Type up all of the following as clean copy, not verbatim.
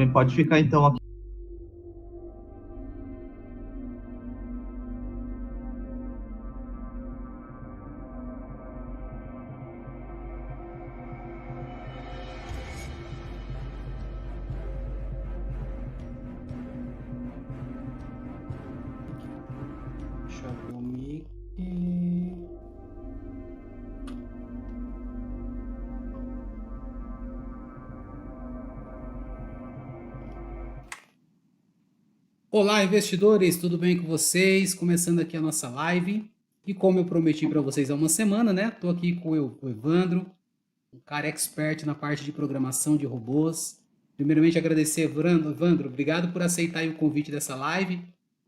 Pode ficar então aqui. Deixa eu ver o mic. Olá, investidores, tudo bem com vocês? Começando aqui a nossa live. E como eu prometi para vocês há uma semana, né? Tô aqui com o Evandro, um cara expert na parte de programação de robôs. Primeiramente, agradecer, Evandro, obrigado por aceitar aí o convite dessa live.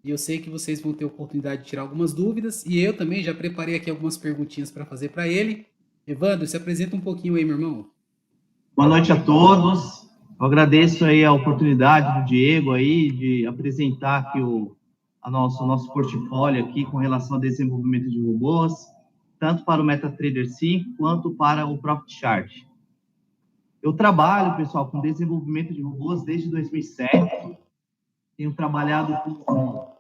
E eu sei que vocês vão ter oportunidade de tirar algumas dúvidas. E eu também já preparei aqui algumas perguntinhas para fazer para ele. Evandro, se apresenta um pouquinho aí, meu irmão. Boa noite a todos. Eu agradeço aí a oportunidade do Diego aí de apresentar aqui o nosso portfólio aqui com relação ao desenvolvimento de robôs, tanto para o MetaTrader 5 quanto para o ProfitChart. Eu trabalho, pessoal, com desenvolvimento de robôs desde 2007. Tenho trabalhado com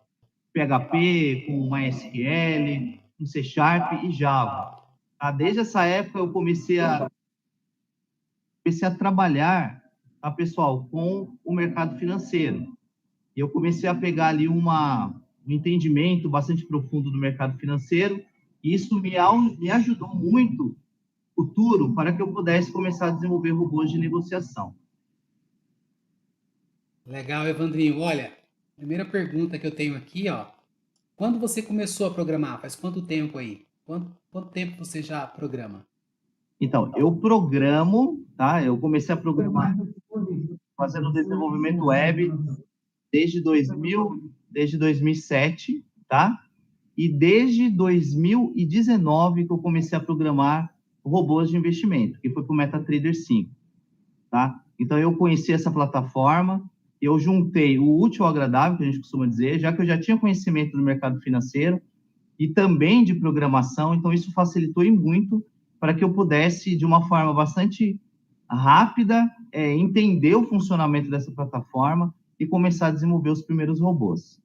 PHP, com MySQL, com C Sharp e Java. Tá? Desde essa época eu comecei a trabalhar, tá, pessoal, com o mercado financeiro. E eu comecei a pegar ali um entendimento bastante profundo do mercado financeiro, e isso me ajudou muito futuro para que eu pudesse começar a desenvolver robôs de negociação. Legal, Evandrinho. Olha, primeira pergunta que eu tenho aqui, ó. Quando você começou a programar? Faz quanto tempo aí? Quanto tempo você já programa? Então, eu programo, tá? Eu comecei a programar fazendo desenvolvimento web desde 2007, tá? E desde 2019 que eu comecei a programar robôs de investimento, que foi para o MetaTrader 5, tá? Então, eu conheci essa plataforma, eu juntei o útil ao agradável, que a gente costuma dizer, já que eu já tinha conhecimento do mercado financeiro e também de programação, então isso facilitou muito para que eu pudesse, de uma forma bastante rápida, entender o funcionamento dessa plataforma e começar a desenvolver os primeiros robôs.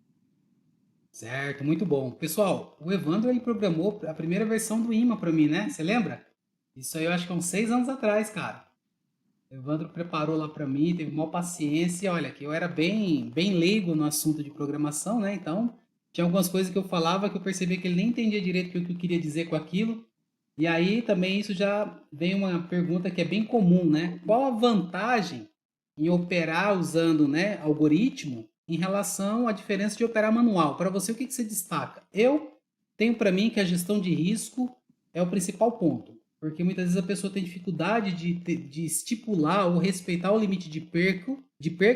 Certo, muito bom. Pessoal, o Evandro ele programou a primeira versão do Imã para mim, né? Você lembra? Isso aí eu acho que há uns 6 anos atrás, cara. O Evandro preparou lá para mim, teve uma paciência. Olha, que eu era bem leigo no assunto de programação, né? Então, tinha algumas coisas que eu falava que eu percebia que ele nem entendia direito o que eu queria dizer com aquilo. E aí também isso já vem uma pergunta que é bem comum, né? Qual a vantagem em operar usando, né, algoritmo em relação à diferença de operar manual? Para você, o que você destaca? Eu tenho para mim que a gestão de risco é o principal ponto, porque muitas vezes a pessoa tem dificuldade de estipular ou respeitar o limite de perca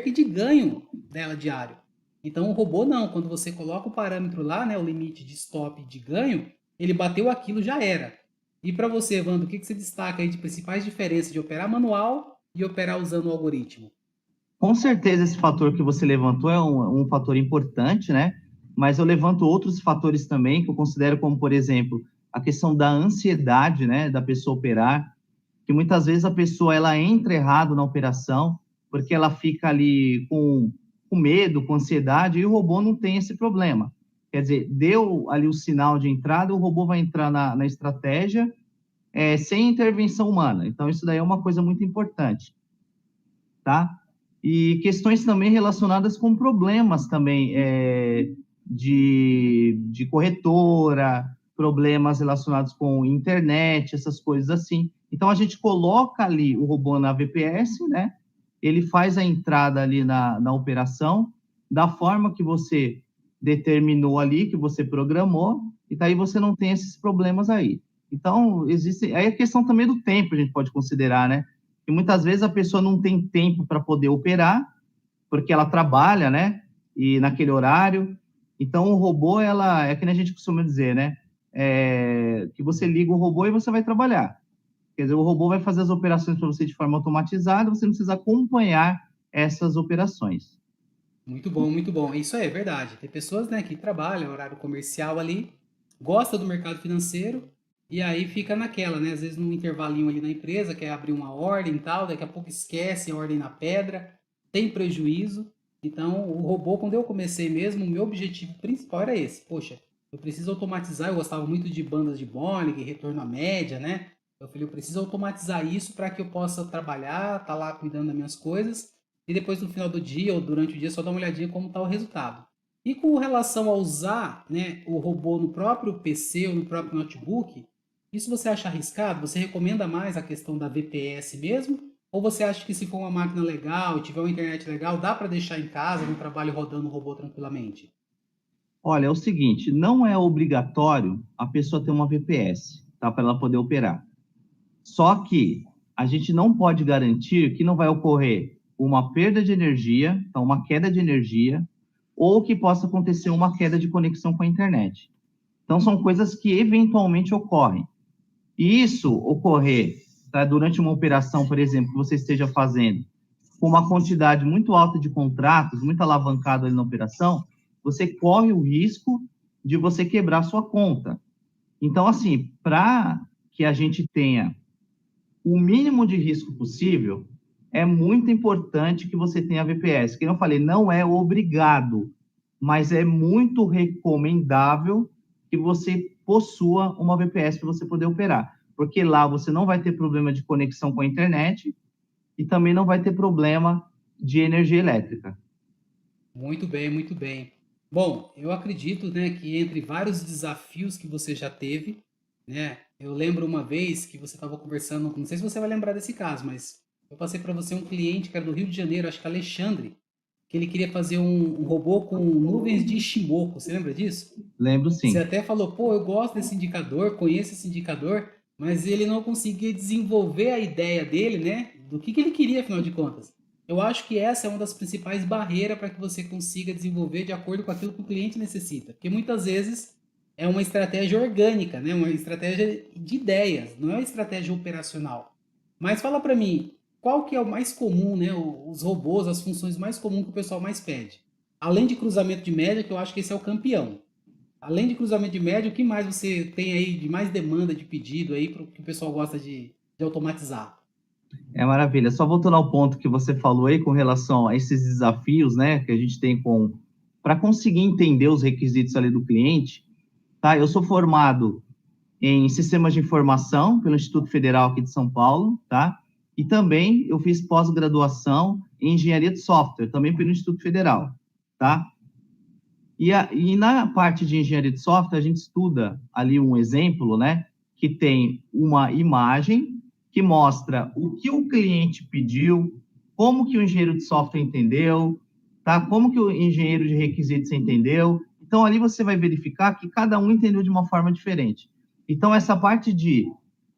e de ganho dela diário. Então o robô não, quando você coloca o parâmetro lá, né, o limite de stop e de ganho, ele bateu aquilo, já era. E para você, Evandro, o que você destaca aí de principais diferenças de operar manual e operar usando o algoritmo? Com certeza, esse fator que você levantou é um fator importante, né? Mas eu levanto outros fatores também que eu considero como, por exemplo, a questão da ansiedade, né, da pessoa operar, que muitas vezes a pessoa ela entra errado na operação porque ela fica ali com medo, com ansiedade, e o robô não tem esse problema. Quer dizer, deu ali o sinal de entrada, o robô vai entrar na estratégia sem intervenção humana. Então, isso daí é uma coisa muito importante, tá? E questões também relacionadas com problemas também de corretora, problemas relacionados com internet, essas coisas assim. Então, a gente coloca ali o robô na VPS, né? Ele faz a entrada ali na operação, da forma que você determinou ali, que você programou, e daí você não tem esses problemas aí. Então, existe. Aí a questão também do tempo a gente pode considerar, né? E muitas vezes a pessoa não tem tempo para poder operar, porque ela trabalha, né? E naquele horário. Então, o robô, ela é que nem a gente costuma dizer, né? Que você liga o robô e você vai trabalhar. Quer dizer, o robô vai fazer as operações para você de forma automatizada, você não precisa acompanhar essas operações. Muito bom, muito bom. Isso aí é verdade. Tem pessoas, né, que trabalham horário comercial ali, gosta do mercado financeiro e aí fica naquela, né? Às vezes num intervalinho ali na empresa, quer abrir uma ordem e tal, daqui a pouco esquece a ordem na pedra. tem prejuízo. Então, o robô, quando eu comecei mesmo, o meu objetivo principal era esse. Poxa, eu preciso automatizar. Eu gostava muito de bandas de Bollinger, retorno à média, né? Eu falei, eu preciso automatizar isso para que eu possa trabalhar, tá lá cuidando das minhas coisas e depois no final do dia ou durante o dia só dar uma olhadinha como está o resultado. E com relação a usar, né, o robô no próprio PC ou no próprio notebook, isso você acha arriscado? Você recomenda mais a questão da VPS mesmo? Ou você acha que se for uma máquina legal e tiver uma internet legal, dá para deixar em casa, no trabalho, rodando o robô tranquilamente? Olha, é o seguinte, não é obrigatório a pessoa ter uma VPS, tá? Para ela poder operar. Só que a gente não pode garantir que não vai ocorrer uma perda de energia, então uma queda de energia, ou que possa acontecer uma queda de conexão com a internet. Então, são coisas que eventualmente ocorrem. E isso ocorrer, tá, durante uma operação, por exemplo, que você esteja fazendo, com uma quantidade muito alta de contratos, muito alavancado ali na operação, você corre o risco de você quebrar sua conta. Então, assim, para que a gente tenha o mínimo de risco possível, é muito importante que você tenha VPS. Que eu falei, não é obrigado, mas é muito recomendável que você possua uma VPS para você poder operar, porque lá você não vai ter problema de conexão com a internet e também não vai ter problema de energia elétrica. Muito bem, muito bem. Bom, eu acredito, né, que entre vários desafios que você já teve, né, eu lembro uma vez que você estava conversando, não sei se você vai lembrar desse caso, mas eu passei para você um cliente que era do Rio de Janeiro, acho que Alexandre, que ele queria fazer um robô com nuvens de Ishimoku. Você lembra disso? Lembro Você sim. até falou, pô, eu gosto desse indicador, conheço esse indicador, mas ele não conseguia desenvolver a ideia dele, né? Do que ele queria, afinal de contas. Eu acho que essa é uma das principais barreiras para que você consiga desenvolver de acordo com aquilo que o cliente necessita. Porque muitas vezes é uma estratégia orgânica, né? Uma estratégia de ideias, não é uma estratégia operacional. Mas fala para mim, qual que é o mais comum, né? Os robôs, as funções mais comuns que o pessoal mais pede? Além de cruzamento de média, que eu acho que esse é o campeão. Além de cruzamento de média, o que mais você tem aí de mais demanda de pedido aí para o que o pessoal gosta de automatizar? É maravilha. Só voltando ao ponto que você falou aí com relação a esses desafios, né, que a gente tem com para conseguir entender os requisitos ali do cliente, tá? Eu sou formado em sistemas de informação pelo Instituto Federal aqui de São Paulo, tá? E também eu fiz pós-graduação em engenharia de software, também pelo Instituto Federal, tá? E na parte de engenharia de software, a gente estuda ali um exemplo, né? Que tem uma imagem que mostra o que o cliente pediu, como que o engenheiro de software entendeu, tá? Como que o engenheiro de requisitos entendeu. Então, ali você vai verificar que cada um entendeu de uma forma diferente. Então, essa parte de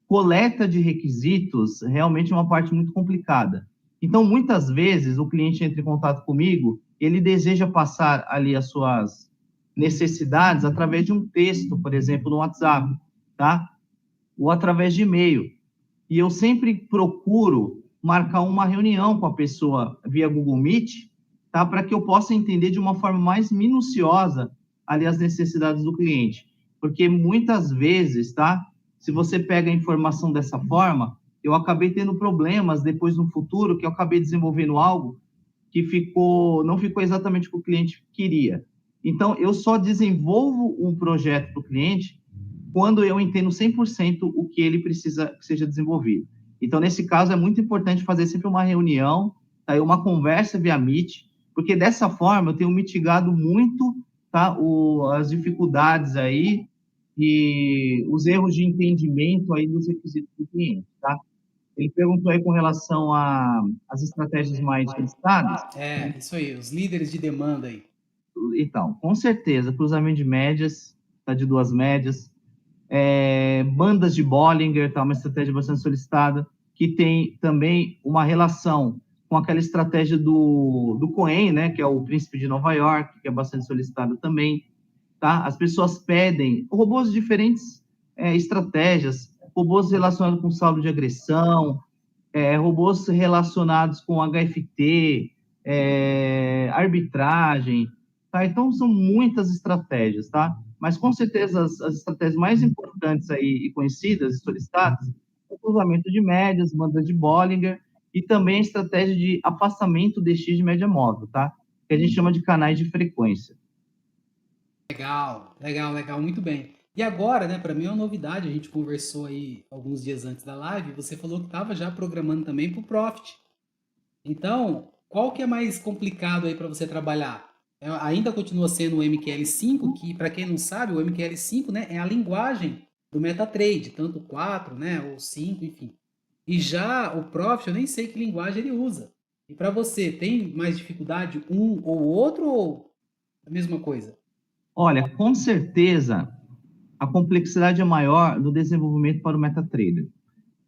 coleta de requisitos realmente é uma parte muito complicada. Então, muitas vezes, o cliente entra em contato comigo, ele deseja passar ali as suas necessidades através de um texto, por exemplo, no WhatsApp, tá? Ou através de e-mail. E eu sempre procuro marcar uma reunião com a pessoa via Google Meet, tá? Para que eu possa entender de uma forma mais minuciosa ali as necessidades do cliente. Porque muitas vezes, tá? Se você pega a informação dessa forma, eu acabei tendo problemas depois no futuro, que eu acabei desenvolvendo algo que não ficou exatamente o que o cliente queria. Então, eu só desenvolvo um projeto para o cliente quando eu entendo 100% o que ele precisa que seja desenvolvido. Então, nesse caso, é muito importante fazer sempre uma reunião, tá? Uma conversa via Meet, porque dessa forma eu tenho mitigado muito, tá? As dificuldades aí e os erros de entendimento aí dos requisitos do cliente, tá? Ele perguntou aí com relação às estratégias mais solicitadas. É, isso aí, os líderes de demanda aí. Então, com certeza, cruzamento de médias, tá de duas médias, bandas de Bollinger, tá uma estratégia bastante solicitada, que tem também uma relação com aquela estratégia do Cohen, né, que é o príncipe de Nova York, que é bastante solicitado também, tá? As pessoas pedem robôs de diferentes estratégias, robôs relacionados com saldo de agressão, robôs relacionados com HFT, arbitragem, tá? Então, são muitas estratégias, tá? Mas, com certeza, as estratégias mais importantes aí e conhecidas e solicitadas é o cruzamento de médias, bandas de Bollinger e também a estratégia de afastamento DX de média móvel, tá? Que a gente chama de canais de frequência. Legal, legal, legal, muito bem. E agora, né, para mim é uma novidade, a gente conversou aí alguns dias antes da live, você falou que estava já programando também para o Profit. Então, qual que é mais complicado aí para você trabalhar? Ainda continua sendo o MQL5, que para quem não sabe, o MQL5, né, é a linguagem do MetaTrader, tanto o 4, né, ou 5, enfim. E já o Profit, eu nem sei que linguagem ele usa. E para você, tem mais dificuldade um ou outro ou a mesma coisa? Olha, com certeza a complexidade é maior do desenvolvimento para o MetaTrader,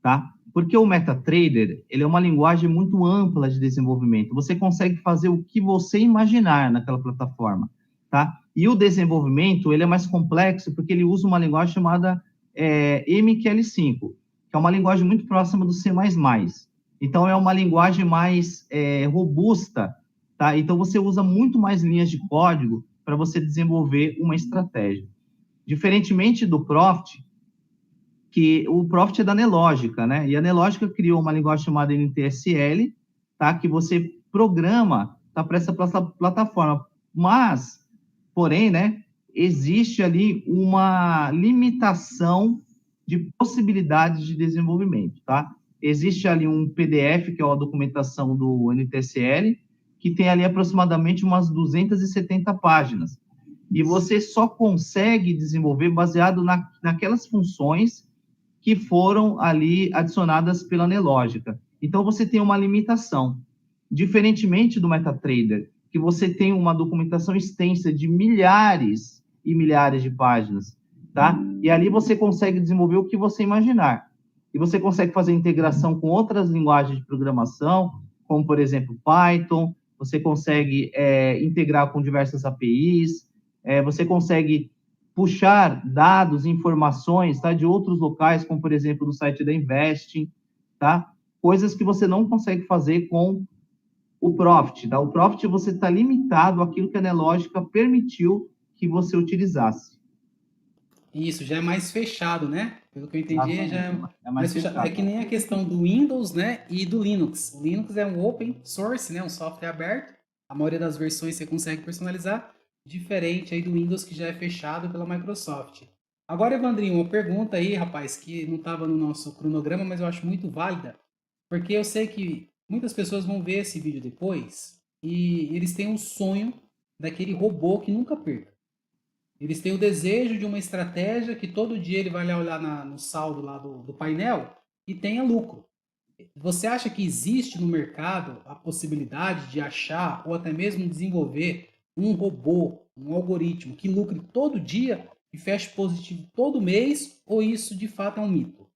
tá? Porque o MetaTrader, ele é uma linguagem muito ampla de desenvolvimento. Você consegue fazer o que você imaginar naquela plataforma, tá? E o desenvolvimento, ele é mais complexo porque ele usa uma linguagem chamada MQL5, que é uma linguagem muito próxima do C++. Então, é uma linguagem mais robusta, tá? Então, você usa muito mais linhas de código para você desenvolver uma estratégia. Diferentemente do Profit, que o Profit é da Nelogica, né? E a Nelogica criou uma linguagem chamada NTSL, tá? Que você programa, tá? Para essa plataforma. Mas, porém, né? Existe ali uma limitação de possibilidades de desenvolvimento, tá? Existe ali um PDF, que é a documentação do NTSL, que tem ali aproximadamente umas 270 páginas. E você só consegue desenvolver baseado naquelas funções que foram ali adicionadas pela Nelogica. Então, você tem uma limitação. Diferentemente do MetaTrader, que você tem uma documentação extensa de milhares e milhares de páginas, tá? E ali você consegue desenvolver o que você imaginar. E você consegue fazer integração com outras linguagens de programação, como, por exemplo, Python, você consegue integrar com diversas APIs, você consegue puxar dados, informações, tá, de outros locais, como, por exemplo, do site da Investing, tá? Coisas que você não consegue fazer com o Profit, tá? O Profit você está limitado àquilo que a Nelogica permitiu que você utilizasse. Isso, já é mais fechado, né? Pelo que eu entendi, já Exatamente, é é mais mais fechado. É fechado. que nem a questão do Windows, né? E do Linux. O Linux é um open source, né? Um software aberto. A maioria das versões você consegue personalizar, diferente aí do Windows que já é fechado pela Microsoft. Agora, Evandrinho, uma pergunta aí, rapaz, que não estava no nosso cronograma, mas eu acho muito válida, porque eu sei que muitas pessoas vão ver esse vídeo depois e eles têm um sonho daquele robô que nunca perca. Eles têm o desejo de uma estratégia que todo dia ele vai lá olhar no saldo lá do painel e tenha lucro. Você acha que existe no mercado a possibilidade de achar ou até mesmo desenvolver um robô, um algoritmo que lucre todo dia e feche positivo todo mês, ou isso de fato é um mito?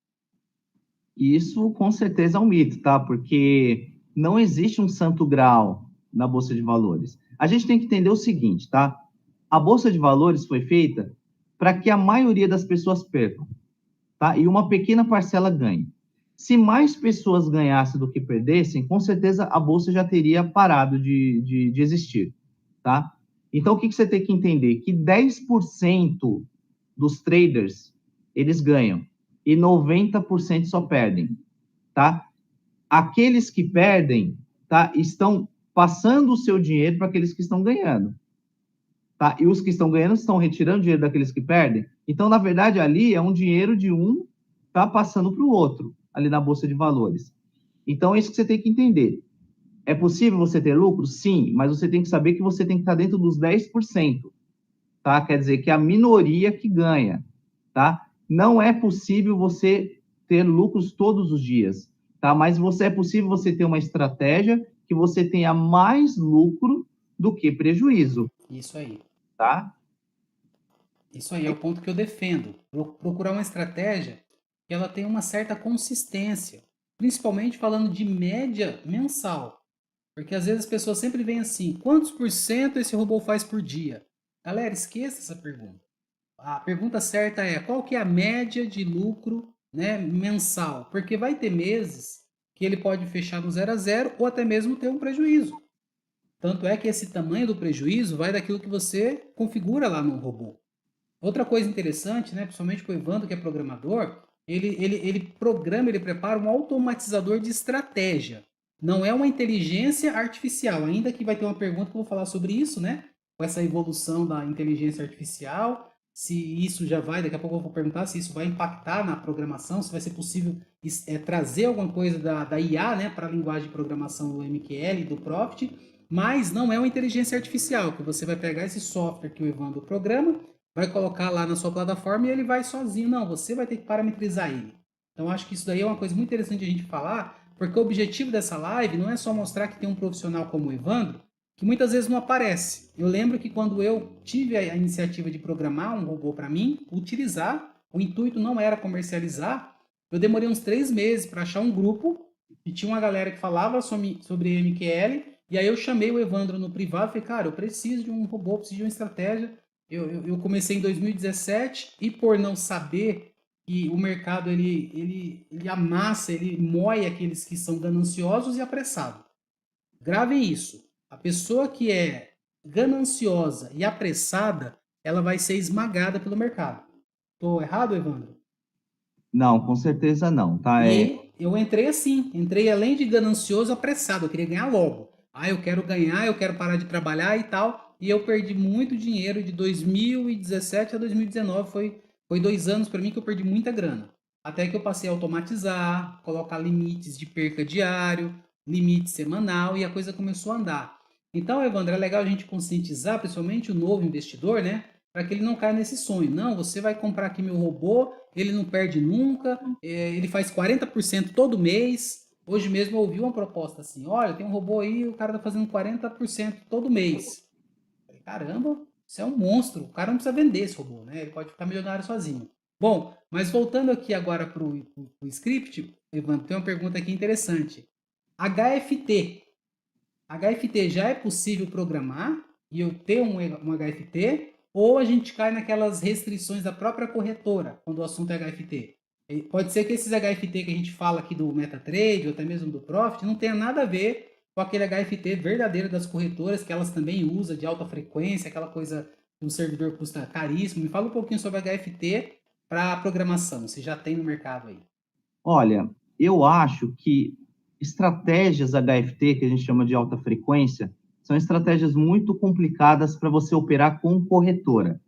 Isso com certeza é um mito, tá? Porque não existe um santo grau na Bolsa de Valores. A gente tem que entender o seguinte, tá? A Bolsa de Valores foi feita para que a maioria das pessoas percam, tá? E uma pequena parcela ganhe. Se mais pessoas ganhassem do que perdessem, com certeza a Bolsa já teria parado de existir, tá? Então, o que você tem que entender? Que 10% dos traders, eles ganham e 90% só perdem, tá? Aqueles que perdem, tá, estão passando o seu dinheiro para aqueles que estão ganhando, tá? E os que estão ganhando estão retirando dinheiro daqueles que perdem. Então, na verdade, ali é um dinheiro de um tá passando para o outro, ali na bolsa de valores. Então, é isso que você tem que entender. É possível você ter lucro? Sim, mas você tem que saber que você tem que estar dentro dos 10%, tá? Quer dizer que é a minoria que ganha, tá? Não é possível você ter lucros todos os dias, tá? Mas é possível você ter uma estratégia que você tenha mais lucro do que prejuízo, Isso aí. tá? Isso aí é o ponto que eu defendo. Procurar uma estratégia que ela tenha uma certa consistência, principalmente falando de média mensal. Porque às vezes as pessoas sempre veem assim, quantos por cento esse robô faz por dia? Galera, esqueça essa pergunta. A pergunta certa é qual que é a média de lucro, né, mensal? Porque vai ter meses que ele pode fechar no 0 a 0 ou até mesmo ter um prejuízo. Tanto é que esse tamanho do prejuízo vai daquilo que você configura lá no robô. Outra coisa interessante, né, principalmente para o Evandro, que é programador, ele programa, ele prepara um automatizador de estratégia. não é uma inteligência artificial, ainda que vai ter uma pergunta que eu vou falar sobre isso, né? Com essa evolução da inteligência artificial, se isso já vai, daqui a pouco eu vou perguntar se isso vai impactar na programação, se vai ser possível trazer alguma coisa da IA, né, para a linguagem de programação do MQL, do Profit, mas não é uma inteligência artificial, que você vai pegar esse software que o Evandro programa, vai colocar lá na sua plataforma e ele vai sozinho. Não, você vai ter que parametrizar ele. Então, acho que isso daí é uma coisa muito interessante a gente falar, porque o objetivo dessa live não é só mostrar que tem um profissional como o Evandro, que muitas vezes não aparece. Eu lembro que quando eu tive a iniciativa de programar um robô para mim, utilizar, o intuito não era comercializar, eu demorei uns 3 meses para achar um grupo, e tinha uma galera que falava sobre MQL, e aí eu chamei o Evandro no privado e falei, cara, eu preciso de um robô, preciso de uma estratégia. Eu comecei em 2017 e por não saber que o mercado ele amassa, ele moe aqueles que são gananciosos e apressados. Gravem isso. A pessoa que é gananciosa e apressada, ela vai ser esmagada pelo mercado. Estou errado, Evandro? Não, com certeza não, tá? E eu entrei assim, entrei além de ganancioso, apressado, eu queria ganhar logo. Ah, eu quero ganhar, eu quero parar de trabalhar e tal. E eu perdi muito dinheiro de 2017 a 2019, foi 2 anos para mim que eu perdi muita grana. Até que eu passei a automatizar, colocar limites de perca diário, limite semanal e a coisa começou a andar. Então, Evandro, é legal a gente conscientizar, principalmente o novo investidor, né? Para que ele não caia nesse sonho. Não, você vai comprar aqui meu robô, ele não perde nunca, ele faz 40% todo mês. Hoje mesmo eu ouvi uma proposta assim, olha, tem um robô aí, o cara tá fazendo 40% todo mês. Falei, caramba, isso é um monstro, o cara não precisa vender esse robô, né? Ele pode ficar milionário sozinho. Bom, mas voltando aqui agora para o script, Evandro, tem uma pergunta aqui interessante. HFT. HFT já é possível programar e eu ter um HFT? Ou a gente cai naquelas restrições da própria corretora quando o assunto é HFT? Pode ser que esses HFT que a gente fala aqui do MetaTrade ou até mesmo do Profit não tenha nada a ver com aquele HFT verdadeiro das corretoras que elas também usam de alta frequência, aquela coisa que um servidor custa caríssimo. Me fala um pouquinho sobre HFT para programação, se já tem no mercado aí. Olha, eu acho que estratégias HFT, que a gente chama de alta frequência, são estratégias muito complicadas para você operar com corretora,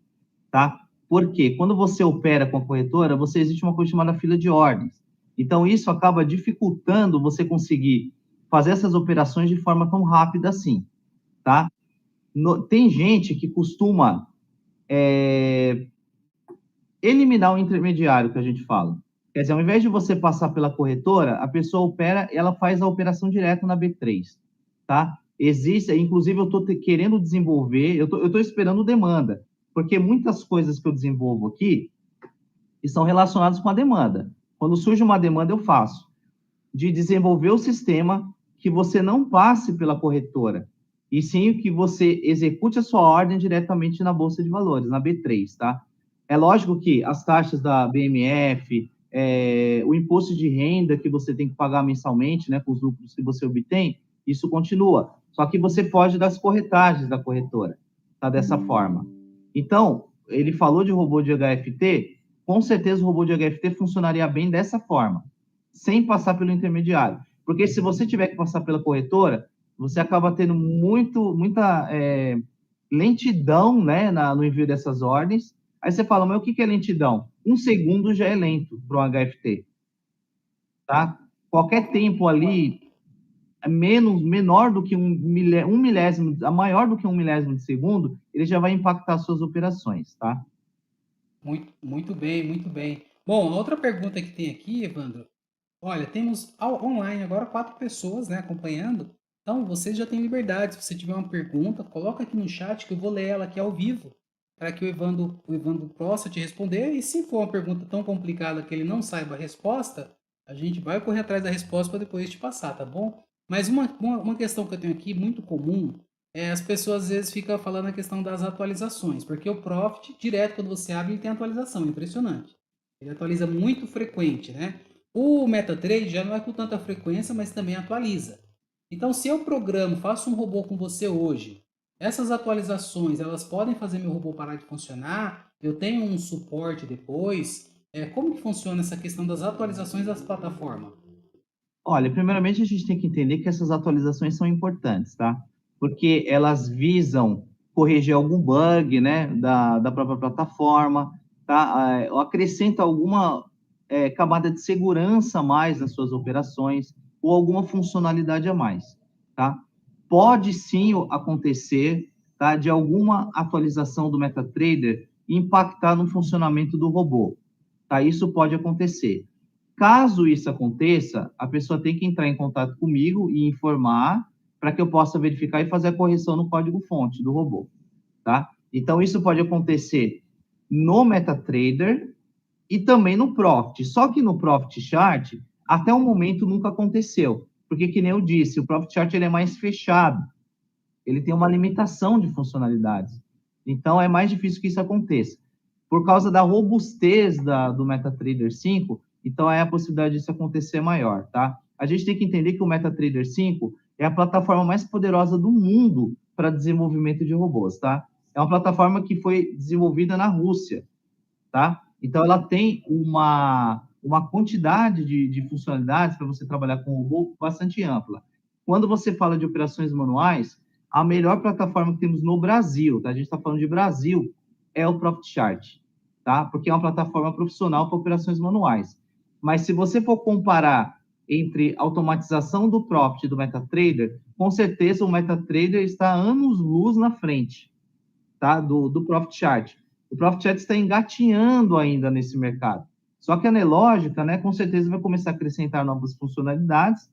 tá? Porque quando você opera com a corretora, existe uma coisa chamada fila de ordens. Então, isso acaba dificultando você conseguir fazer essas operações de forma tão rápida assim, tá? Tem gente que costuma eliminar o intermediário que a gente fala. Quer dizer, ao invés de você passar pela corretora, a pessoa opera, ela faz a operação direto na B3, tá? Existe, inclusive eu estou querendo desenvolver, eu estou esperando demanda, porque muitas coisas que eu desenvolvo aqui estão relacionadas com a demanda. Quando surge uma demanda, eu faço. De desenvolver o sistema que você não passe pela corretora, e sim que você execute a sua ordem diretamente na Bolsa de Valores, na B3, tá? É lógico que as taxas da BMF, o imposto de renda que você tem que pagar mensalmente, né, com os lucros que você obtém, isso continua. Só que você foge das corretagens da corretora, tá? Dessa forma. Então, ele falou de robô de HFT, com certeza o robô de HFT funcionaria bem dessa forma, sem passar pelo intermediário. Porque se você tiver que passar pela corretora, você acaba tendo muita lentidão, né, no envio dessas ordens. Aí você fala, mas o que é lentidão? 1 segundo já é lento para um HFT, tá? Qualquer tempo ali menor do que um milésimo, maior do que 1 milésimo de segundo, ele já vai impactar suas operações, tá? Muito, muito bem, muito bem. Bom, a outra pergunta que tem aqui, Evandro, olha, temos online agora 4 pessoas, né, acompanhando. Então, vocês já têm liberdade. Se você tiver uma pergunta, coloca aqui no chat que eu vou ler ela aqui ao vivo, para que o Evandro possa te responder. E se for uma pergunta tão complicada que ele não saiba a resposta, a gente vai correr atrás da resposta para depois te passar, tá bom? Mas uma questão que eu tenho aqui muito comum é as pessoas às vezes ficam falando a questão das atualizações, porque o Profit, direto quando você abre, ele tem atualização, impressionante. Ele atualiza muito frequente, né? O MetaTrader já não é com tanta frequência, mas também atualiza. Então, se eu programo, faço um robô com você hoje, essas atualizações, elas podem fazer meu robô parar de funcionar? Eu tenho um suporte depois? Como que funciona essa questão das atualizações das plataformas? Olha, primeiramente a gente tem que entender que essas atualizações são importantes, tá? Porque elas visam corrigir algum bug, né, da própria plataforma, tá? Ou acrescenta alguma camada de segurança a mais nas suas operações, ou alguma funcionalidade a mais, tá? Pode sim acontecer, tá, de alguma atualização do MetaTrader impactar no funcionamento do robô, tá? Isso pode acontecer. Caso isso aconteça, a pessoa tem que entrar em contato comigo e informar para que eu possa verificar e fazer a correção no código-fonte do robô, tá? Então, isso pode acontecer no MetaTrader e também no Profit. Só que no Profit Chart, até o momento, nunca aconteceu. Porque, que nem eu disse, o Profit Chart ele é mais fechado. Ele tem uma limitação de funcionalidades. Então, é mais difícil que isso aconteça. Por causa da robustez do MetaTrader 5, então é a possibilidade disso acontecer maior, tá? A gente tem que entender que o MetaTrader 5 é a plataforma mais poderosa do mundo para desenvolvimento de robôs, tá? É uma plataforma que foi desenvolvida na Rússia, tá? Então, ela tem uma quantidade de funcionalidades para você trabalhar com robô bastante ampla. Quando você fala de operações manuais, a melhor plataforma que temos no Brasil, tá? A gente está falando de Brasil, é o ProfitChart, tá? Porque é uma plataforma profissional para operações manuais. Mas se você for comparar entre automatização do Profit e do MetaTrader, com certeza o MetaTrader está anos-luz na frente, tá? Do Profit Chart. O Profit Chart está engatinhando ainda nesse mercado. Só que a Nelogica, né, com certeza vai começar a acrescentar novas funcionalidades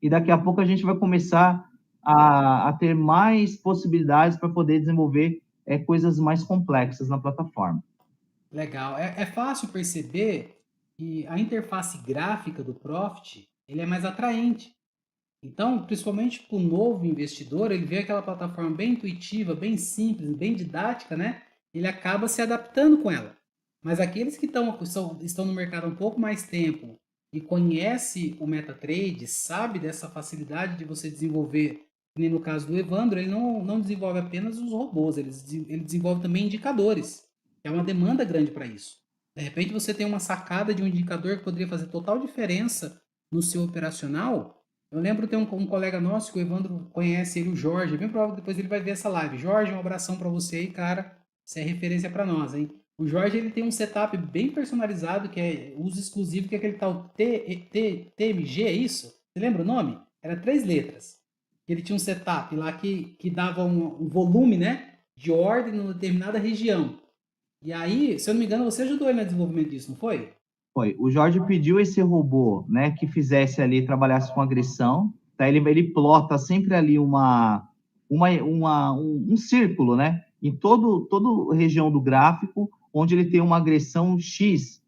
e daqui a pouco a gente vai começar a ter mais possibilidades para poder desenvolver coisas mais complexas na plataforma. Legal. É fácil perceber que a interface gráfica do Profit ele é mais atraente. Então, principalmente para o novo investidor, ele vê aquela plataforma bem intuitiva, bem simples, bem didática, né? Ele acaba se adaptando com ela. Mas aqueles que estão no mercado há um pouco mais tempo e conhece o MetaTrade, sabe dessa facilidade de você desenvolver, nem no caso do Evandro, ele não desenvolve apenas os robôs, ele desenvolve também indicadores. É uma demanda grande para isso. De repente você tem uma sacada de um indicador que poderia fazer total diferença no seu operacional. Eu lembro de ter um colega nosso que o Evandro conhece, ele, o Jorge. É bem provável que depois ele vai ver essa live. Jorge, um abração para você aí, cara. Você é referência para nós, hein? O Jorge ele tem um setup bem personalizado, que é uso exclusivo, que é aquele tal TMG, é isso? Você lembra o nome? Era 3 letras. Ele tinha um setup lá que dava um volume, né, de ordem numa determinada região. E aí, se eu não me engano, você ajudou ele no desenvolvimento disso, não foi? Foi. O Jorge pediu esse robô, né, que fizesse ali, trabalhasse com agressão. Tá? Ele plota sempre ali um círculo, né, em toda região do gráfico, onde ele tem uma agressão X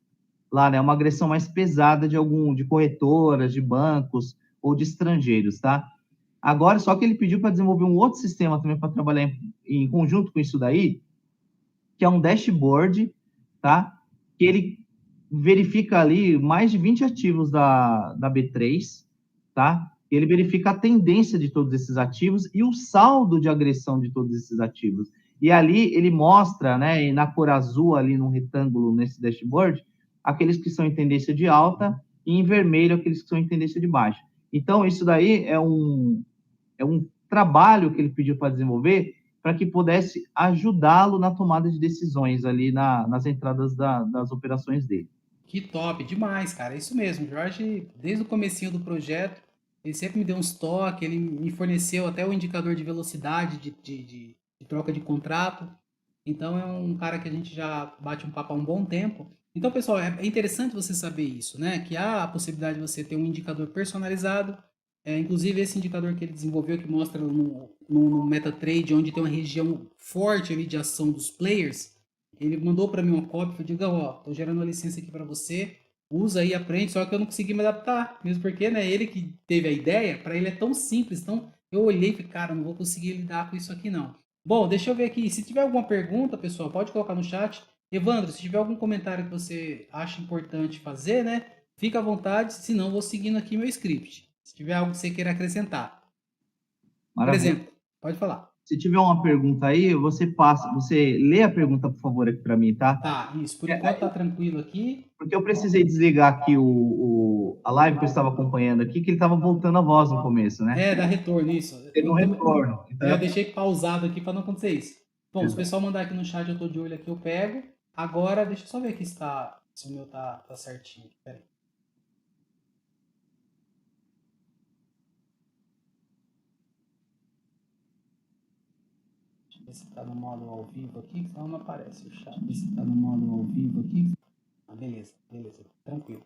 lá, né, uma agressão mais pesada de corretoras, de bancos ou de estrangeiros, tá? Agora, só que ele pediu para desenvolver um outro sistema também para trabalhar em conjunto com isso daí, que é um dashboard, tá? Que ele verifica ali mais de 20 ativos da B3, tá? Ele verifica a tendência de todos esses ativos e o saldo de agressão de todos esses ativos. E ali ele mostra, né, na cor azul ali no retângulo nesse dashboard, aqueles que são em tendência de alta e em vermelho aqueles que são em tendência de baixa. Então, isso daí é um trabalho que ele pediu para desenvolver para que pudesse ajudá-lo na tomada de decisões ali nas entradas das operações dele. Que top, demais, cara. É isso mesmo. O Jorge, desde o comecinho do projeto, ele sempre me deu uns toques, ele me forneceu até o indicador de velocidade de troca de contrato. Então é um cara que a gente já bate um papo há um bom tempo. Então, pessoal, é interessante você saber isso, né? Que há a possibilidade de você ter um indicador personalizado. Inclusive, esse indicador que ele desenvolveu, que mostra no MetaTrade, onde tem uma região forte ali de ação dos players, ele mandou para mim uma cópia, eu digo, ó, tô gerando uma licença aqui para você, usa aí, aprende, só que eu não consegui me adaptar, mesmo porque, né, ele que teve a ideia, para ele é tão simples, então eu olhei e falei, cara, não vou conseguir lidar com isso aqui não. Bom, deixa eu ver aqui, se tiver alguma pergunta, pessoal, pode colocar no chat. Evandro, se tiver algum comentário que você acha importante fazer, né, fica à vontade, senão eu vou seguindo aqui meu script. Se tiver algo que você queira acrescentar. Por Maravilha. exemplo, pode falar. Se tiver uma pergunta aí, você lê a pergunta, por favor, aqui para mim, tá? Tá, isso. Por enquanto tá tranquilo aqui. Porque eu precisei desligar aqui a live que eu estava acompanhando aqui, que ele estava voltando a voz no começo, né? Dá retorno, isso. Teve um retorno. Então, Eu deixei pausado aqui para não acontecer isso. Bom, se o Exato. pessoal mandar aqui no chat, eu tô de olho aqui, eu pego. Agora, deixa eu só ver aqui se o meu tá certinho. Pera aí. Deixa eu ver se tá no modo ao vivo aqui, que senão não aparece o chat. Ver se tá no modo ao vivo aqui. Ah, beleza, tranquilo.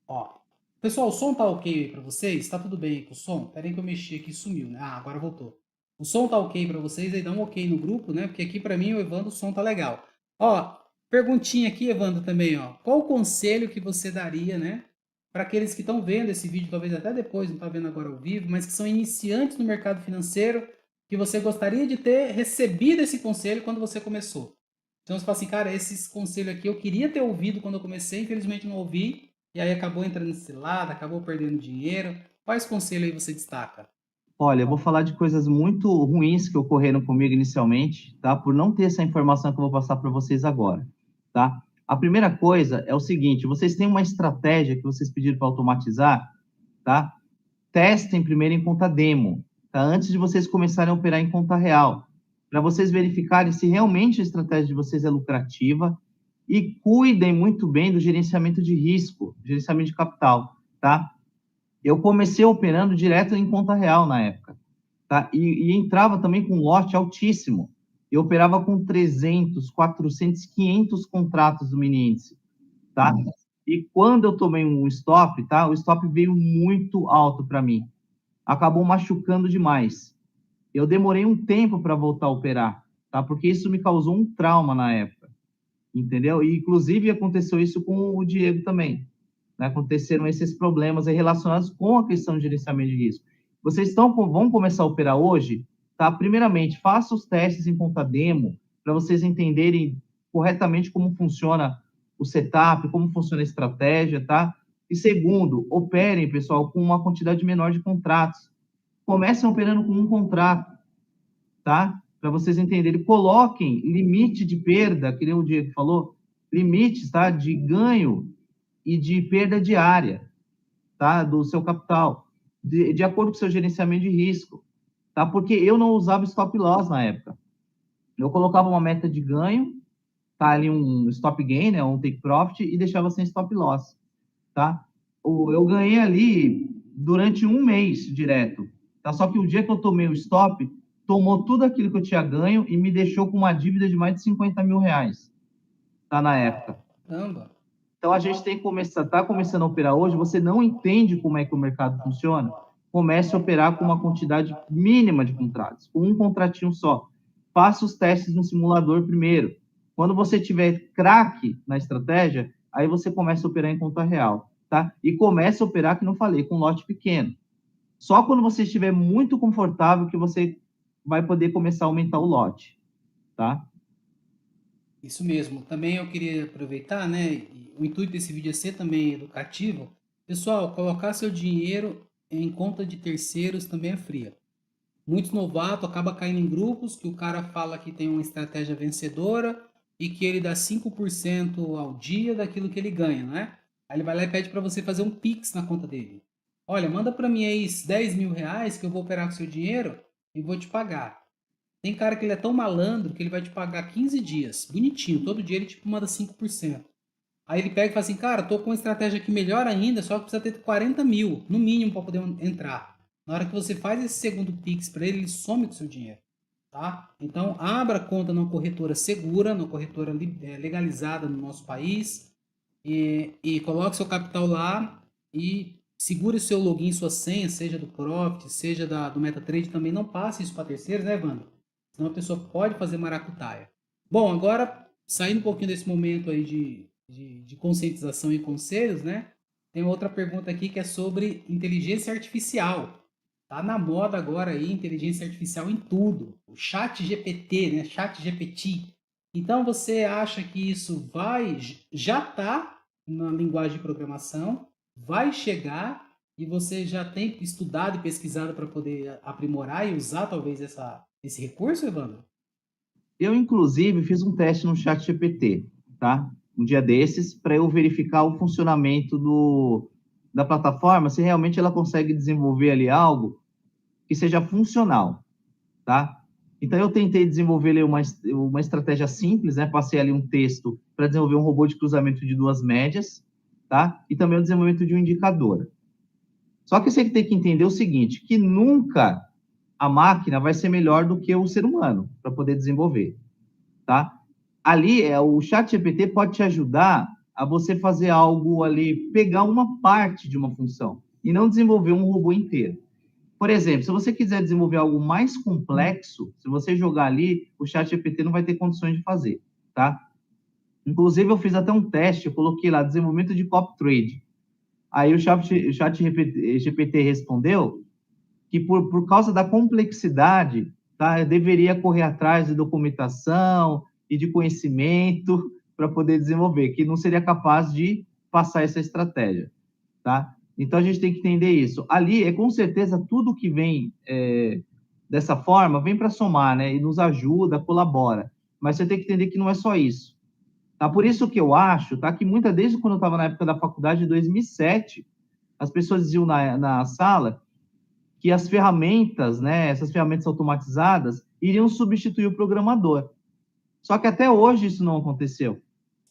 Ó, pessoal, o som tá ok para vocês? Tá tudo bem aí com o som? Pera aí que eu mexi aqui e sumiu, né? Ah, agora voltou. O som tá ok para vocês? Aí dá um ok no grupo, né? Porque aqui para mim, o Evandro, o som tá legal. Ó, perguntinha aqui, Evandro, também, ó. Qual o conselho que você daria, né? Para aqueles que estão vendo esse vídeo, talvez até depois, não tá vendo agora ao vivo, mas que são iniciantes no mercado financeiro, que você gostaria de ter recebido esse conselho quando você começou. Então você fala assim, cara, esses conselhos aqui eu queria ter ouvido quando eu comecei, infelizmente não ouvi, e aí acabou entrando nesse lado, acabou perdendo dinheiro. Quais conselhos aí você destaca? Olha, eu vou falar de coisas muito ruins que ocorreram comigo inicialmente, tá? Por não ter essa informação que eu vou passar para vocês agora, tá? A primeira coisa é o seguinte: vocês têm uma estratégia que vocês pediram para automatizar, tá? Testem primeiro em conta demo, tá? Antes de vocês começarem a operar em conta real, para vocês verificarem se realmente a estratégia de vocês é lucrativa e cuidem muito bem do gerenciamento de risco, gerenciamento de capital, tá? Eu comecei operando direto em conta real na época, tá? E entrava também com lote altíssimo. Eu operava com 300, 400, 500 contratos do mini índice, tá? E quando eu tomei um stop, tá? O stop veio muito alto para mim. Acabou machucando demais. Eu demorei um tempo para voltar a operar, tá? Porque isso me causou um trauma na época, entendeu? E inclusive aconteceu isso com o Diego também, né? Aconteceram esses problemas aí relacionados com a questão de gerenciamento de risco. Vocês vão começar a operar hoje, tá? Primeiramente, faça os testes em conta demo para vocês entenderem corretamente como funciona o setup, como funciona a estratégia, tá? E segundo, operem, pessoal, com uma quantidade menor de contratos. Comecem operando com um contrato, tá? Para vocês entenderem. Coloquem limite de perda, que nem o Diego falou, limites, tá? De ganho e de perda diária, tá? Do seu capital, de acordo com o seu gerenciamento de risco, tá? Porque eu não usava stop loss na época. Eu colocava uma meta de ganho, tá? Ali um stop gain, né? Um take profit e deixava sem stop loss, tá? Eu ganhei ali durante um mês direto, tá? Só que o dia que eu tomei o stop, tomou tudo aquilo que eu tinha ganho e me deixou com uma dívida de mais de 50 mil reais, tá? Na época. Caramba. Então, a gente tem que tá começando a operar hoje, você não entende como é que o mercado funciona, comece a operar com uma quantidade mínima de contratos, com um contratinho só. Faça os testes no simulador primeiro. Quando você tiver craque na estratégia, aí você começa a operar em conta real, tá? E começa a operar, que não falei, com lote pequeno. Só quando você estiver muito confortável que você vai poder começar a aumentar o lote, tá? Isso mesmo. Também eu queria aproveitar, né? O intuito desse vídeo é ser também educativo. Pessoal, colocar seu dinheiro em conta de terceiros também é fria. Muitos novatos acabam caindo em grupos que o cara fala que tem uma estratégia vencedora e que ele dá 5% ao dia daquilo que ele ganha, né? Aí ele vai lá e pede para você fazer um Pix na conta dele. Olha, manda para mim aí 10 mil reais que eu vou operar com seu dinheiro e vou te pagar. Tem cara que ele é tão malandro que ele vai te pagar 15 dias, bonitinho, todo dia ele tipo manda 5%. Aí ele pega e fala assim, cara, tô com uma estratégia aqui melhor ainda, só que precisa ter 40 mil, no mínimo, para poder entrar. Na hora que você faz esse segundo Pix para ele, ele some com o seu dinheiro. Tá? Então, abra conta numa corretora segura, numa corretora legalizada no nosso país, e coloque seu capital lá e segure seu login, sua senha, seja do Profit, seja do MetaTrader, também não passe isso para terceiros, né, Evandro? Senão a pessoa pode fazer maracutaia. Bom, agora, saindo um pouquinho desse momento aí de conscientização e conselhos, né? Tem outra pergunta aqui que é sobre inteligência artificial. Tá na moda agora aí, inteligência artificial em tudo. O chat GPT, né? Chat GPT. Então, você acha que isso já está na linguagem de programação, vai chegar e você já tem estudado e pesquisado para poder aprimorar e usar talvez esse recurso, Evandro? Eu, inclusive, fiz um teste no chat GPT, tá? Um dia desses, para eu verificar o funcionamento da plataforma, se realmente ela consegue desenvolver ali algo que seja funcional, tá? Então, eu tentei desenvolver ali uma estratégia simples, né? Passei ali um texto para desenvolver um robô de cruzamento de duas médias, tá? E também o desenvolvimento de um indicador. Só que você tem que entender o seguinte, que nunca a máquina vai ser melhor do que o ser humano para poder desenvolver, tá? Ali, o chat GPT pode te ajudar a você fazer algo ali, pegar uma parte de uma função e não desenvolver um robô inteiro. Por exemplo, se você quiser desenvolver algo mais complexo, se você jogar ali, o chat GPT não vai ter condições de fazer, tá? Inclusive, eu fiz até um teste, eu coloquei lá, desenvolvimento de copy trade. Aí o chat GPT respondeu que por causa da complexidade, tá, eu deveria correr atrás de documentação e de conhecimento para poder desenvolver, que não seria capaz de passar essa estratégia, tá? Então a gente tem que entender isso. Ali é com certeza tudo que vem dessa forma vem para somar, né? E nos ajuda, colabora. Mas você tem que entender que não é só isso. Tá? Por isso que eu acho, tá? Que desde quando eu estava na época da faculdade de 2007, as pessoas diziam na sala que as ferramentas, né, essas ferramentas automatizadas, iriam substituir o programador. Só que até hoje isso não aconteceu.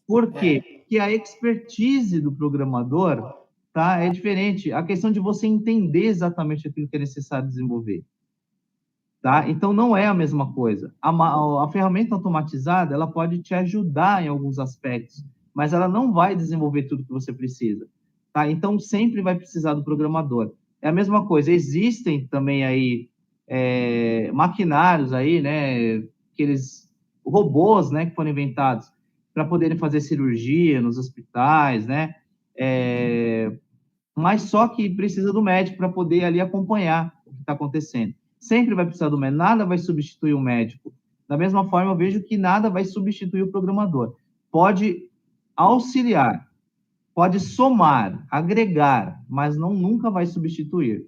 Por quê? É, Porque a expertise do programador, tá, é diferente. A questão de você entender exatamente aquilo que é necessário desenvolver. Tá? Então, não é a mesma coisa. A ferramenta automatizada, ela pode te ajudar em alguns aspectos, mas ela não vai desenvolver tudo que você precisa. Tá? Então, sempre vai precisar do programador. É a mesma coisa, existem também aí maquinários aí, né, aqueles robôs, né, que foram inventados para poderem fazer cirurgia nos hospitais, né, mas só que precisa do médico para poder ali acompanhar o que está acontecendo. Sempre vai precisar do médico, nada vai substituir o médico. Da mesma forma, eu vejo que nada vai substituir o programador. Pode auxiliar, pode somar, agregar, mas não nunca vai substituir.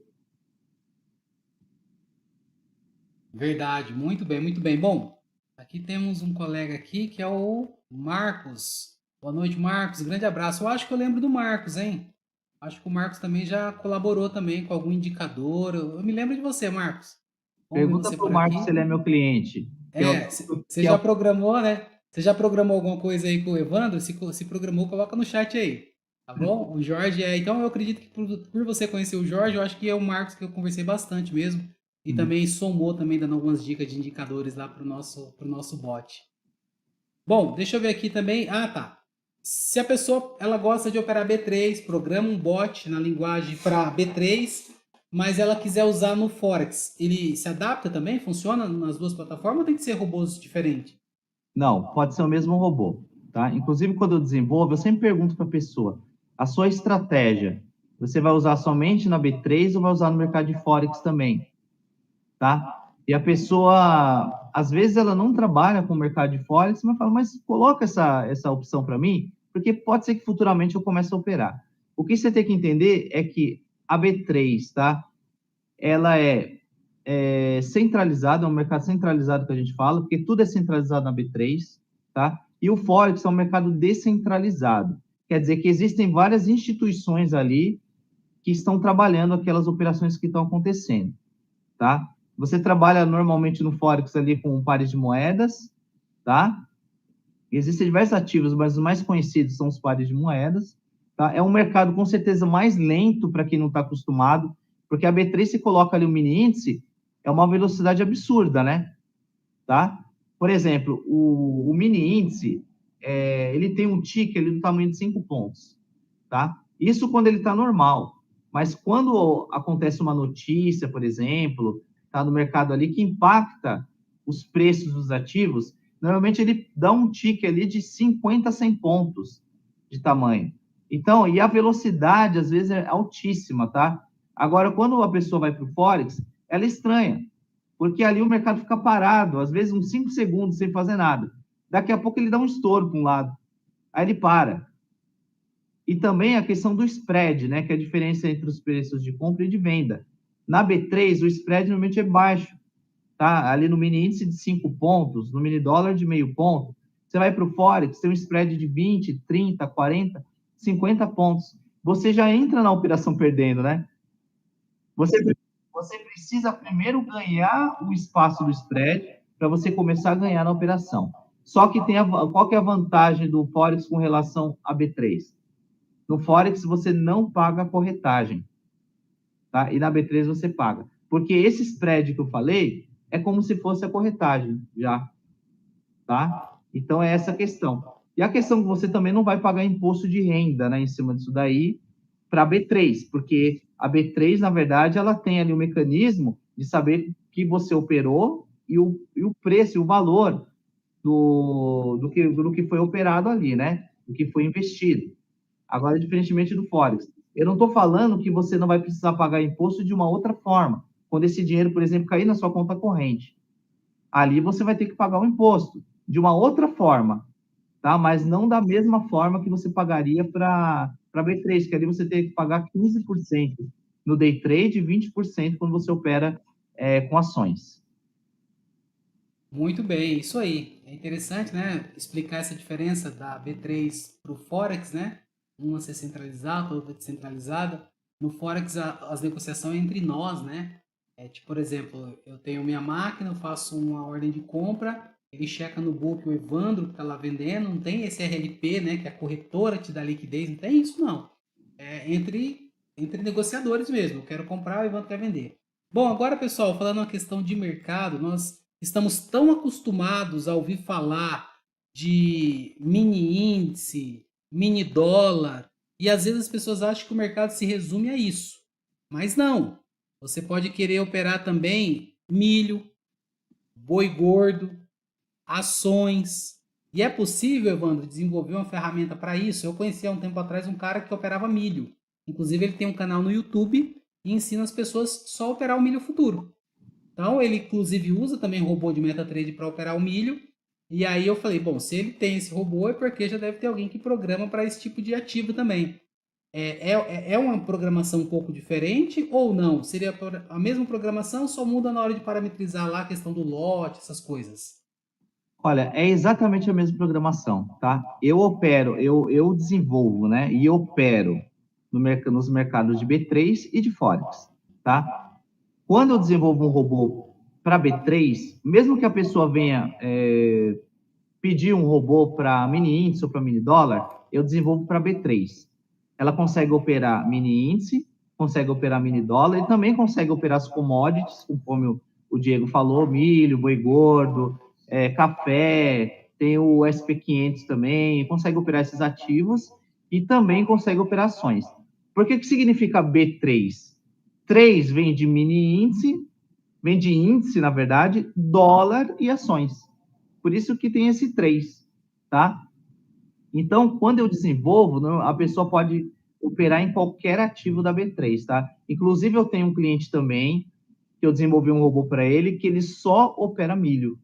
verdade, muito bem, muito bem. Bom, aqui temos um colega aqui que é o Marcos. Boa noite, Marcos. Grande abraço. Eu acho que eu lembro do Marcos, hein? Acho que o Marcos também já colaborou também com algum indicador. Eu me lembro de você, Marcos. Bom ver Pergunta você para o por Marcos se aqui. ele é meu cliente. Você Que é já o programou, né? Você já programou alguma coisa aí com o Evandro? Se programou, coloca no chat aí. Tá bom? O Jorge é. Então eu acredito que por você conhecer o Jorge, eu acho que é o Marcos que eu conversei bastante mesmo. E também somou também, dando algumas dicas de indicadores lá pro nosso bot. Bom, deixa eu ver aqui também. Ah, tá. Se a pessoa ela gosta de operar B3, programa um bot na linguagem para B3, mas ela quiser usar no Forex, ele se adapta também? Funciona nas duas plataformas ou tem que ser robôs diferentes? Não, pode ser o mesmo robô, tá? Inclusive, quando eu desenvolvo, eu sempre pergunto para a pessoa, a sua estratégia, você vai usar somente na B3 ou vai usar no mercado de Forex também, tá? E a pessoa, às vezes, ela não trabalha com o mercado de Forex, mas fala, mas coloca essa opção para mim, porque pode ser que futuramente eu comece a operar. O que você tem que entender é que a B3, tá? Ela é centralizado, é um mercado centralizado que a gente fala, porque tudo é centralizado na B3, tá? E o Forex é um mercado descentralizado. Quer dizer que existem várias instituições ali que estão trabalhando aquelas operações que estão acontecendo, tá? Você trabalha normalmente no Forex ali com pares de moedas, tá? Existem diversos ativos, mas os mais conhecidos são os pares de moedas, tá? É um mercado com certeza mais lento para quem não está acostumado, porque a B3 se coloca ali o mini índice, é uma velocidade absurda, né? Tá? Por exemplo, o mini índice, ele tem um tick ali do tamanho de 5 pontos, tá? Isso quando ele está normal. Mas quando acontece uma notícia, por exemplo, tá no mercado ali que impacta os preços dos ativos, normalmente ele dá um tick ali de 50 a 100 pontos de tamanho. Então, e a velocidade às vezes é altíssima, tá? Agora, quando a pessoa vai para o Forex, ela estranha, porque ali o mercado fica parado, às vezes uns 5 segundos sem fazer nada. Daqui a pouco ele dá um estouro para um lado, aí ele para. E também a questão do spread, né? Que é a diferença entre os preços de compra e de venda. Na B3, o spread normalmente é baixo, tá? Ali no mini índice de 5 pontos, no mini dólar de meio ponto. Você vai para o Forex, tem um spread de 20, 30, 40, 50 pontos. Você já entra na operação perdendo, né? Você precisa primeiro ganhar o espaço do spread para você começar a ganhar na operação. Só que qual que é a vantagem do Forex com relação a B3? No Forex você não paga a corretagem, tá? E na B3 você paga. Porque esse spread que eu falei é como se fosse a corretagem já, tá? Então é essa a questão. E a questão que você também não vai pagar imposto de renda, né, em cima disso daí, para a B3, porque a B3, na verdade, ela tem ali um mecanismo de saber que você operou e o preço, e o valor do que foi operado ali, né? Do que foi investido. Agora, diferentemente do Forex. Eu não estou falando que você não vai precisar pagar imposto de uma outra forma. Quando esse dinheiro, por exemplo, cair na sua conta corrente. Ali você vai ter que pagar o imposto de uma outra forma, tá? Mas não da mesma forma que você pagaria para B3, que ali você tem que pagar 15% no day trade e 20% quando você opera com ações. Muito bem, isso aí. É interessante, né? Explicar essa diferença da B3 para o Forex, né? Uma ser centralizada, outra descentralizada. No Forex, as negociações é entre nós, né? Tipo, por exemplo, eu tenho minha máquina, eu faço uma ordem de compra, ele checa no book o Evandro que está lá vendendo, não tem esse RLP, né? Que a corretora te dá liquidez, não tem isso, não. É entre negociadores mesmo. Eu quero comprar, o Evandro quer vender. Bom, agora, pessoal, falando uma questão de mercado, nós estamos tão acostumados a ouvir falar de mini índice, mini dólar, e às vezes as pessoas acham que o mercado se resume a isso. Mas não. Você pode querer operar também milho, boi gordo, ações. E é possível, Evandro, desenvolver uma ferramenta para isso. Eu conheci há um tempo atrás um cara que operava milho. Inclusive, ele tem um canal no YouTube e ensina as pessoas só a operar o milho futuro. Então, ele inclusive usa também robô de MetaTrader para operar o milho. E aí eu falei, bom, se ele tem esse robô é porque já deve ter alguém que programa para esse tipo de ativo também. É uma programação um pouco diferente ou não? Seria a mesma programação, só muda na hora de parametrizar lá a questão do lote, essas coisas. Olha, é exatamente a mesma programação, tá? Eu desenvolvo, né? E opero nos mercados de B3 e de Forex, tá? Quando eu desenvolvo um robô para B3, mesmo que a pessoa venha pedir um robô para mini índice ou para mini dólar, eu desenvolvo para B3. Ela consegue operar mini índice, consegue operar mini dólar e também consegue operar as commodities, conforme o Diego falou, milho, boi gordo, café, tem o SP500 também, consegue operar esses ativos e também consegue operar ações. Por que significa B3? 3 vem de mini índice, vem de índice, na verdade, dólar e ações. Por isso que tem esse 3, tá? Então, quando eu desenvolvo, a pessoa pode operar em qualquer ativo da B3, tá? Inclusive, eu tenho um cliente também, que eu desenvolvi um robô para ele, que ele só opera milho,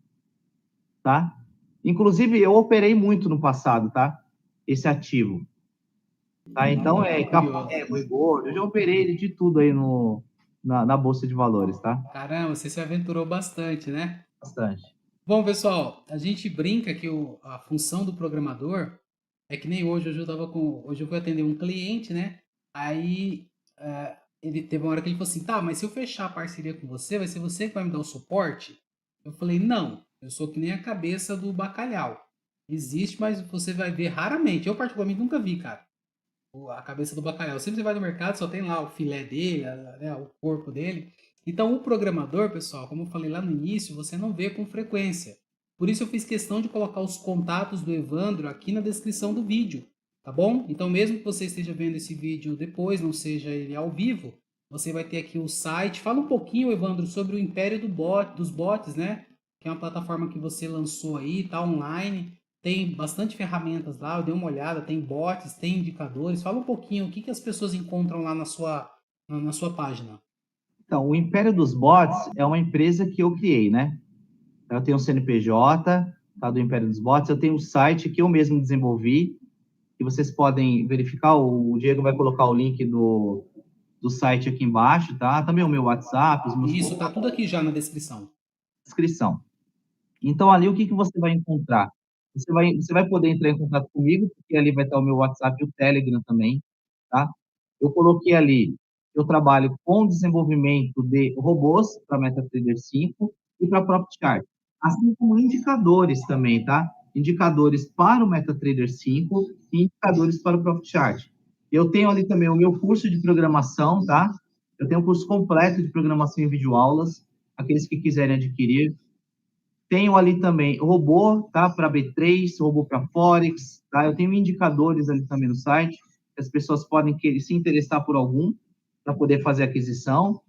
tá? Inclusive, eu operei muito no passado, tá? Esse ativo. Tá? Então, café, boi gordo, eu já operei ele de tudo aí na Bolsa de Valores, tá? Caramba, você se aventurou bastante, né? Bastante. Bom, pessoal, a gente brinca que a função do programador é que nem hoje eu tava hoje eu fui atender um cliente, né? Aí ele teve uma hora que ele falou assim, tá, mas se eu fechar a parceria com você, vai ser você que vai me dar o suporte? Eu falei, não, eu sou que nem a cabeça do bacalhau. Existe, mas você vai ver raramente. Eu particularmente nunca vi, cara, a cabeça do bacalhau. Sempre você vai no mercado, só tem lá o filé dele, né, o corpo dele. Então, o programador, pessoal, como eu falei lá no início, você não vê com frequência. Por isso eu fiz questão de colocar os contatos do Evandro aqui na descrição do vídeo, tá bom? Então, mesmo que você esteja vendo esse vídeo depois, não seja ele ao vivo, você vai ter aqui o site. Fala um pouquinho, Evandro, sobre o Império dos Bots, né? Que é uma plataforma que você lançou aí, tá online. Tem bastante ferramentas lá, eu dei uma olhada, tem bots, tem indicadores. Fala um pouquinho o que as pessoas encontram lá na sua página. Então, o Império dos Bots é uma empresa que eu criei, né? Eu tenho o CNPJ, tá, do Império dos Bots, eu tenho o site que eu mesmo desenvolvi, que vocês podem verificar. O Diego vai colocar o link do site aqui embaixo, tá? Também o meu WhatsApp, os meus Isso, tá tudo aqui já na descrição. descrição. Então, ali, o que você vai encontrar? Você vai poder entrar em contato comigo, porque ali vai estar o meu WhatsApp e o Telegram também, tá? Eu coloquei ali, eu trabalho com desenvolvimento de robôs para MetaTrader 5 e para ProfitChart, assim como indicadores também, tá? Indicadores para o MetaTrader 5 e indicadores para o ProfitChart. Eu tenho ali também o meu curso de programação, tá? Eu tenho um curso completo de programação em videoaulas, aqueles que quiserem adquirir. Tenho ali também robô, tá? Para B3, robô para Forex, tá? Eu tenho indicadores ali também no site, que as pessoas podem se interessar por algum, para poder fazer aquisição,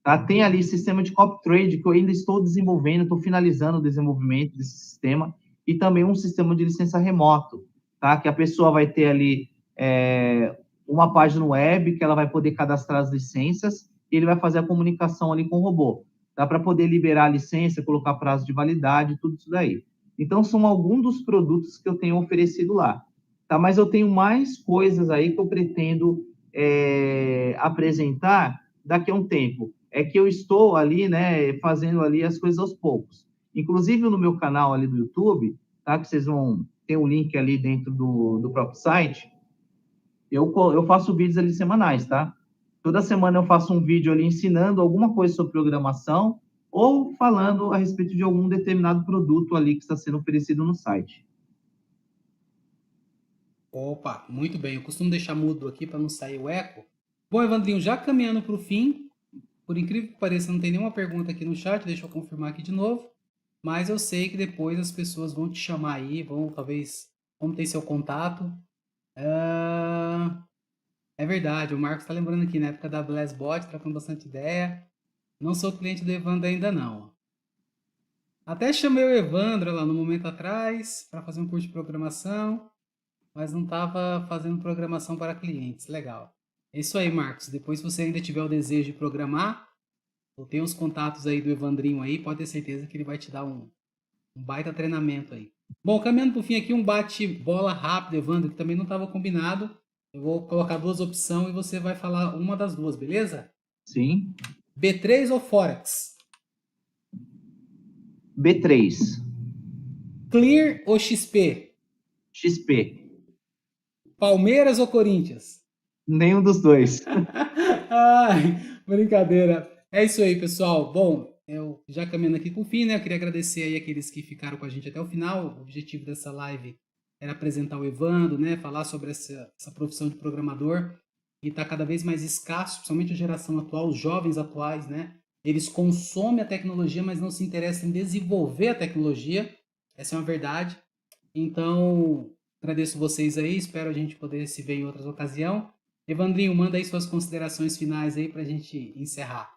tá? Tem ali sistema de copy trade, que eu ainda estou desenvolvendo, estou finalizando o desenvolvimento desse sistema, e também um sistema de licença remoto, tá? Que a pessoa vai ter ali uma página web, que ela vai poder cadastrar as licenças, e ele vai fazer a comunicação ali com o robô. Dá para poder liberar a licença, colocar prazo de validade, tudo isso daí. Então, são alguns dos produtos que eu tenho oferecido lá. Tá? Mas eu tenho mais coisas aí que eu pretendo apresentar daqui a um tempo. É que eu estou ali, né, fazendo ali as coisas aos poucos. Inclusive, no meu canal ali do YouTube, tá? Que vocês vão ter um link ali dentro do próprio site, eu faço vídeos ali semanais, tá? Toda semana eu faço um vídeo ali ensinando alguma coisa sobre programação ou falando a respeito de algum determinado produto ali que está sendo oferecido no site. Opa, muito bem. Eu costumo deixar mudo aqui para não sair o eco. Bom, Evandrinho, já caminhando para o fim, por incrível que pareça, não tem nenhuma pergunta aqui no chat, deixa eu confirmar aqui de novo. Mas eu sei que depois as pessoas vão te chamar aí, talvez, vamos ter seu contato. É verdade, o Marcos está lembrando aqui, na época da Blastbot, trocando bastante ideia. Não sou cliente do Evandro ainda não. Até chamei o Evandro lá no momento atrás para fazer um curso de programação, mas não estava fazendo programação para clientes. Legal. É isso aí, Marcos. Depois, se você ainda tiver o desejo de programar, eu tenho os contatos aí do Evandrinho aí, pode ter certeza que ele vai te dar um baita treinamento aí. Bom, caminhando para o fim aqui, um bate-bola rápido, Evandro, que também não estava combinado. Eu vou colocar duas opções e você vai falar uma das duas, beleza? Sim. B3 ou Forex? B3. Clear ou XP? XP. Palmeiras ou Corinthians? Nenhum dos dois. Ai, brincadeira. É isso aí, pessoal. Bom, eu já caminhando aqui com o fim, né? Eu queria agradecer aí aqueles que ficaram com a gente até o final. O objetivo dessa live era apresentar o Evandro, né? Falar sobre essa profissão de programador que está cada vez mais escasso, principalmente a geração atual, os jovens atuais, né? Eles consomem a tecnologia, mas não se interessam em desenvolver a tecnologia. Essa é uma verdade. Então, agradeço vocês aí. Espero a gente poder se ver em outras ocasiões. Evandrinho, manda aí suas considerações finais aí para a gente encerrar.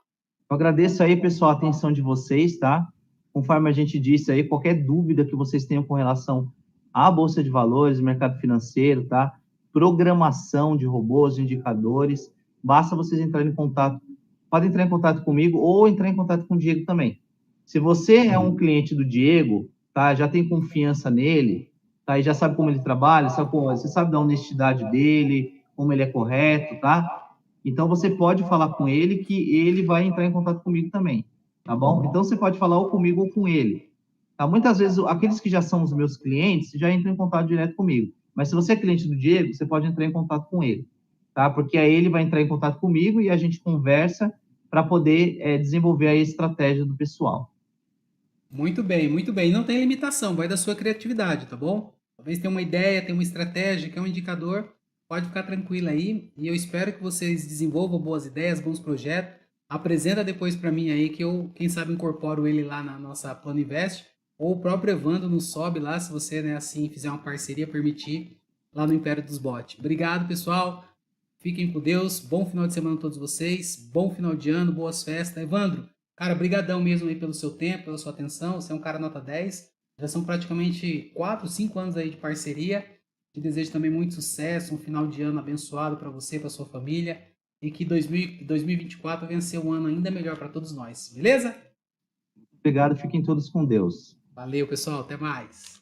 Eu agradeço aí, pessoal, a atenção de vocês, tá? Conforme a gente disse aí, qualquer dúvida que vocês tenham com relação à Bolsa de Valores, mercado financeiro, tá? Programação de robôs, de indicadores, basta vocês entrarem em contato. Podem entrar em contato comigo ou entrar em contato com o Diego também. Se você é um cliente do Diego, tá? Já tem confiança nele, tá? E já sabe como ele trabalha, você sabe da honestidade dele, como ele é correto, tá? Então, você pode falar com ele que ele vai entrar em contato comigo também, tá bom? Então, você pode falar ou comigo ou com ele. Tá? Muitas vezes, aqueles que já são os meus clientes já entram em contato direto comigo. Mas se você é cliente do Diego, você pode entrar em contato com ele, tá? Porque aí ele vai entrar em contato comigo e a gente conversa para poder desenvolver a estratégia do pessoal. Muito bem, muito bem. Não tem limitação, vai da sua criatividade, tá bom? Talvez tenha uma ideia, tenha uma estratégia, que é um indicador. Pode ficar tranquilo aí. E eu espero que vocês desenvolvam boas ideias, bons projetos. Apresenta depois para mim aí que eu, quem sabe, incorporo ele lá na nossa Plano Invest. Ou o próprio Evandro nos sobe lá, se você, né, assim, fizer uma parceria, permitir, lá no Império dos Bots. Obrigado, pessoal. Fiquem com Deus. Bom final de semana a todos vocês. Bom final de ano, boas festas. Evandro, cara, brigadão mesmo aí pelo seu tempo, pela sua atenção. Você é um cara nota 10. Já são praticamente 4, 5 anos aí de parceria. Te desejo também muito sucesso, um final de ano abençoado para você, para sua família. E que 2024 venha ser um ano ainda melhor para todos nós. Beleza? Obrigado, fiquem todos com Deus. Valeu, pessoal. Até mais.